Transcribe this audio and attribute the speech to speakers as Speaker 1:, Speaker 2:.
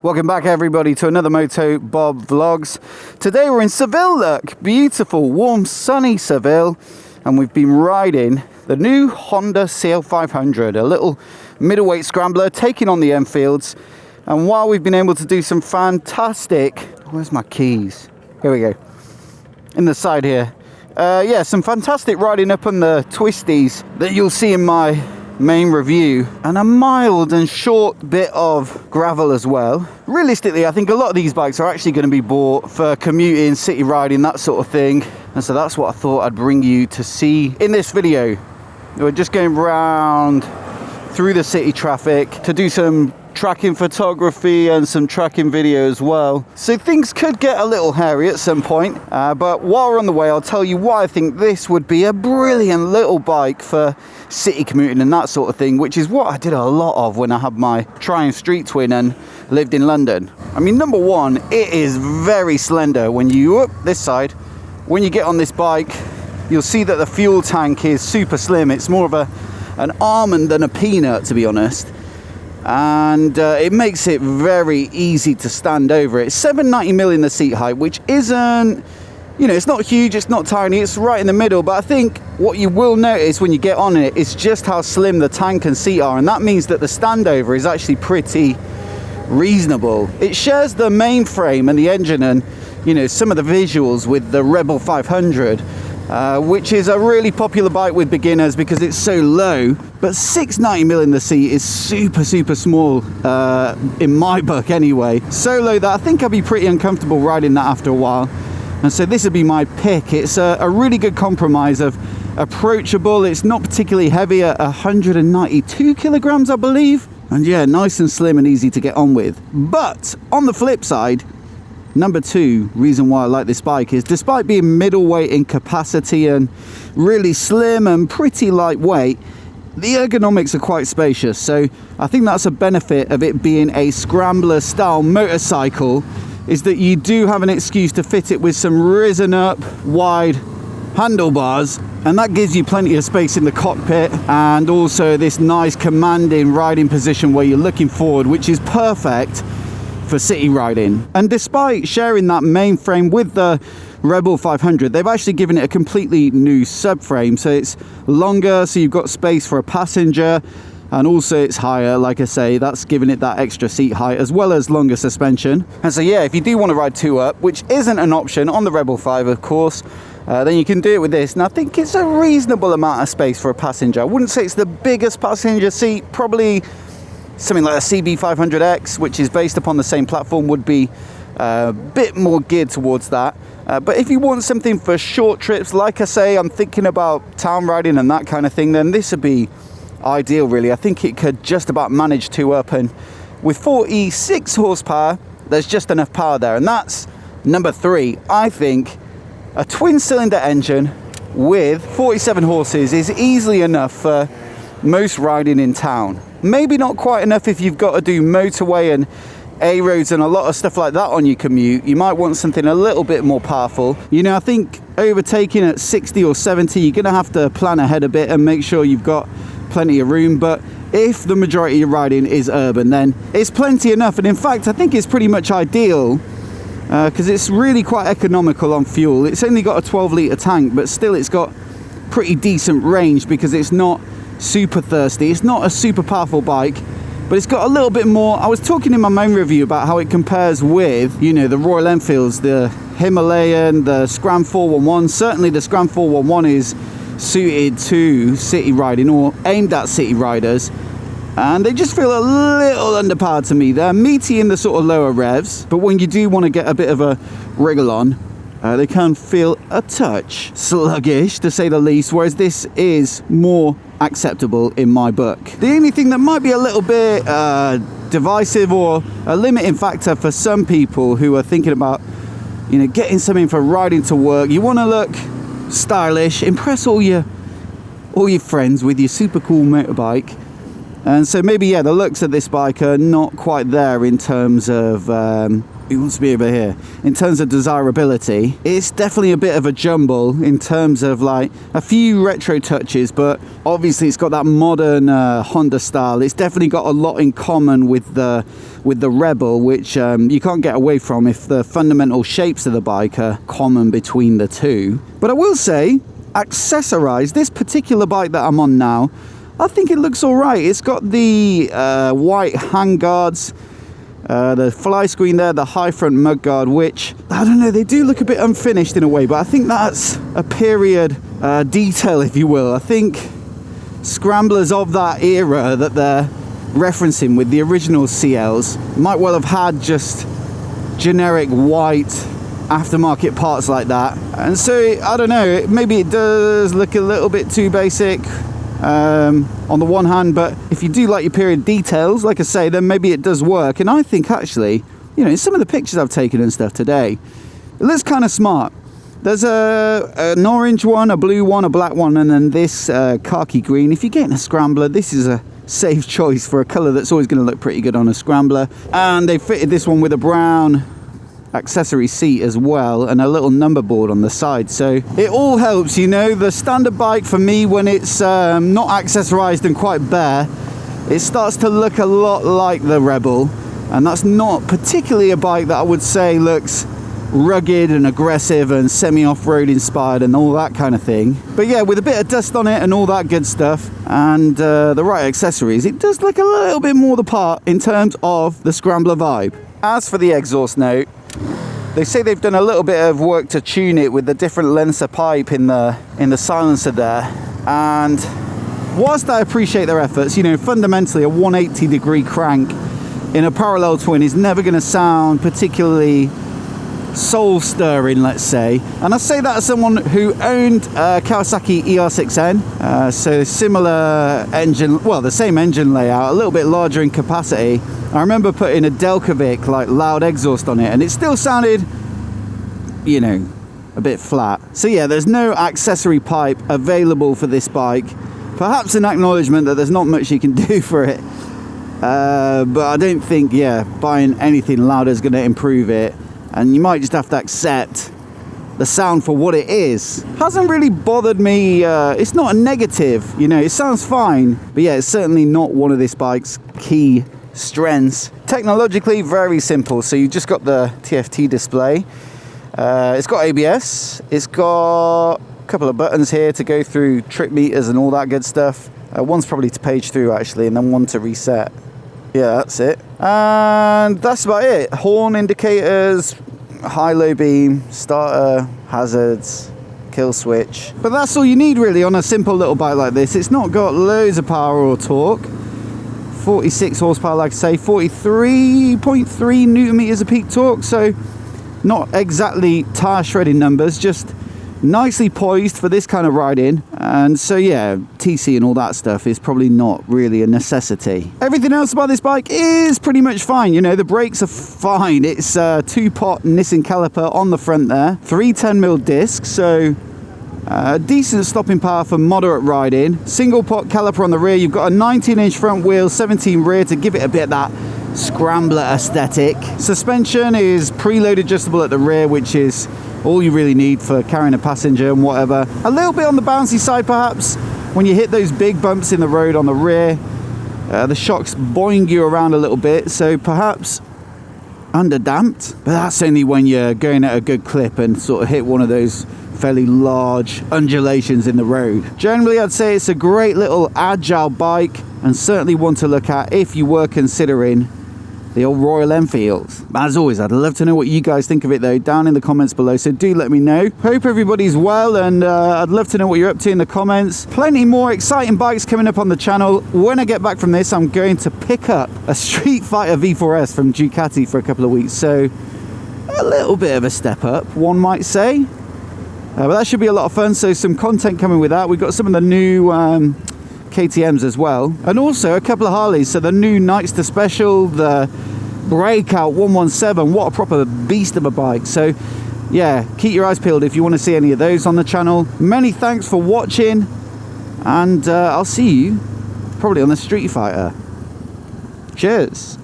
Speaker 1: Welcome back everybody to another MOTOBOB vlogs. Today we're in Seville, look, beautiful, warm, sunny Seville, and we've been riding the new Honda CL500, a little middleweight scrambler taking on the Enfields. And while we've been able to do some fantastic, where's my keys? Here we go, in the side here. Yeah, some fantastic riding up on the twisties that you'll see in my main review, and a mild and short bit of gravel as well. Realistically, I think a lot of these bikes are actually going to be bought for commuting, city riding, that sort of thing, and so that's what I thought I'd bring you to see in this video. We're just going round through the city traffic to do some tracking photography and some tracking video as well, so things could get a little hairy at some point, but while we're on the way I'll tell you why I think this would be a brilliant little bike for city commuting and that sort of thing, which is what I did a lot of when I had my Triumph Street Twin and lived in London. I mean, number one, it is very slender. When you this side, when you get on this bike, you'll see that the fuel tank is super slim. It's more of an almond than a peanut, to be honest. And it makes it very easy to stand over. It's 790mm in the seat height, which isn't, you know, it's not huge, it's not tiny, it's right in the middle. But I think what you will notice when you get on it is just how slim the tank and seat are, and that means that the standover is actually pretty reasonable. It shares the main frame and the engine and, you know, some of the visuals with the Rebel 500. Which is a really popular bike with beginners because it's so low, but 690mm in the seat is super small, in my book anyway. So low that I think I'll be pretty uncomfortable riding that after a while, and so this would be my pick. It's a really good compromise of approachable, it's not particularly heavy at 192 kilograms I believe, and yeah, nice and slim and easy to get on with. But on the flip side, number two reason why I like this bike is, despite being middleweight in capacity and really slim and pretty lightweight, the ergonomics are quite spacious. So I think that's a benefit of it being a scrambler style motorcycle, is that you do have an excuse to fit it with some risen up wide handlebars, and that gives you plenty of space in the cockpit, and also this nice commanding riding position where you're looking forward, which is perfect for city riding. And despite sharing that main frame with the Rebel 500, they've actually given it a completely new subframe, so it's longer, so you've got space for a passenger, and also it's higher. Like I say, that's giving it that extra seat height as well as longer suspension. And so yeah, if you do want to ride two up, which isn't an option on the Rebel 5 of course, then you can do it with this. And I think it's a reasonable amount of space for a passenger. I wouldn't say it's the biggest passenger seat, probably something like a CB500X, which is based upon the same platform, would be a bit more geared towards that. But if you want something for short trips, like I say, I'm thinking about town riding and that kind of thing, then this would be ideal really. I think it could just about manage two up, and with 46 horsepower, there's just enough power there. And that's number three. I think a twin cylinder engine with 47 horses is easily enough for most riding in town. Maybe not quite enough if you've got to do motorway and A roads and a lot of stuff like that on your commute. You might want something a little bit more powerful. You know, I think overtaking at 60 or 70, you're going to have to plan ahead a bit and make sure you've got plenty of room. But if the majority of your riding is urban, then it's plenty enough. And in fact, I think it's pretty much ideal because it's really quite economical on fuel. It's only got a 12-litre tank, but still it's got pretty decent range because it's not super thirsty. It's not a super powerful bike, but it's got a little bit more. I was talking in my main review about how it compares with, you know, the Royal Enfields, the Himalayan, the Scram 411. Certainly the Scram 411 is suited to city riding or aimed at city riders, and they just feel a little underpowered to me. They're meaty in the sort of lower revs, but when you do want to get a bit of a wriggle on, they can feel a touch sluggish, to say the least, whereas this is more acceptable in my book. The only thing that might be a little bit divisive or a limiting factor for some people who are thinking about, you know, getting something for riding to work, you want to look stylish, impress all your friends with your super cool motorbike, And so maybe, yeah, the looks of this bike are not quite there in terms of, who wants to be over here? In terms of desirability. It's definitely a bit of a jumble in terms of like a few retro touches, but obviously it's got that modern Honda style. It's definitely got a lot in common with the Rebel, which you can't get away from if the fundamental shapes of the bike are common between the two. But I will say, accessorized, this particular bike that I'm on now, I think it looks all right. It's got the white handguards, the fly screen there, the high front mudguard, which, I don't know, they do look a bit unfinished in a way, but I think that's a period detail, if you will. I think Scramblers of that era that they're referencing with the original CLs might well have had just generic white aftermarket parts like that. And so, I don't know, maybe it does look a little bit too basic on the one hand, but if you do like your period details, like I say, then maybe it does work. And I think actually, you know, in some of the pictures I've taken and stuff today, it looks kind of smart. There's an orange one, a blue one, a black one, and then this khaki green. If you're getting a Scrambler, this is a safe choice for a colour that's always going to look pretty good on a Scrambler. And they fitted this one with a brown accessory seat as well, and a little number board on the side, so it all helps. You know, the standard bike for me, when it's not accessorized and quite bare, it starts to look a lot like the Rebel, and that's not particularly a bike that I would say looks rugged and aggressive and semi-off-road inspired and all that kind of thing. But yeah, with a bit of dust on it and all that good stuff, and the right accessories, it does look a little bit more the part in terms of the Scrambler vibe. As for the exhaust note, they say they've done a little bit of work to tune it with the different lengths of pipe in the silencer there. And whilst I appreciate their efforts, you know, fundamentally a 180-degree crank in a parallel twin is never going to sound particularly soul-stirring, let's say. And I say that as someone who owned Kawasaki ER6N, so similar engine, well, the same engine layout, a little bit larger in capacity. I remember putting a Delcovic, like, loud exhaust on it, and it still sounded, you know, a bit flat. So yeah, there's no accessory pipe available for this bike. Perhaps an acknowledgement that there's not much you can do for it. But I don't think, yeah, buying anything louder is going to improve it. And you might just have to accept the sound for what it is. Hasn't really bothered me. It's not a negative, you know, it sounds fine. But yeah, it's certainly not one of this bike's key strengths. Technologically, very simple. So you just got the TFT display. It's got ABS. It's got a couple of buttons here to go through trip meters and all that good stuff. One's probably to page through actually, and then one to reset. Yeah, that's it. And that's about it. Horn indicators, high-low beam, starter, hazards, kill switch. But that's all you need really on a simple little bike like this. It's not got loads of power or torque. 46 horsepower, like I say, 43.3 newton meters of peak torque. So not exactly tire shredding numbers, just nicely poised for this kind of riding. And so yeah, TC and all that stuff is probably not really a necessity. Everything else about this bike is pretty much fine. You know, the brakes are fine. It's a 2-pot Nissan caliper on the front there, 3 10mm discs, so decent stopping power for moderate riding. Single pot caliper on the rear. You've got a 19-inch front wheel, 17 rear to give it a bit of that Scrambler aesthetic. Suspension is preload adjustable at the rear, which is all you really need for carrying a passenger and whatever. A little bit on the bouncy side perhaps. When you hit those big bumps in the road on the rear, the shocks boing you around a little bit, so perhaps underdamped. But that's only when you're going at a good clip and sort of hit one of those fairly large undulations in the road. Generally, I'd say it's a great little agile bike, and certainly one to look at if you were considering the old Royal Enfields. As always, I'd love to know what you guys think of it though, down in the comments below, so do let me know. Hope everybody's well, and I'd love to know what you're up to in the comments. Plenty more exciting bikes coming up on the channel. When I get back from this, I'm going to pick up a Street Fighter V4S from Ducati for a couple of weeks, so a little bit of a step up, one might say. But that should be a lot of fun, so some content coming with that. We've got some of the new KTMs as well, and also a couple of Harleys. So the new Nightster Special, the Breakout 117, what a proper beast of a bike. So yeah, keep your eyes peeled if you want to see any of those on the channel. Many thanks for watching, and I'll see you Probably on the Street Fighter. Cheers.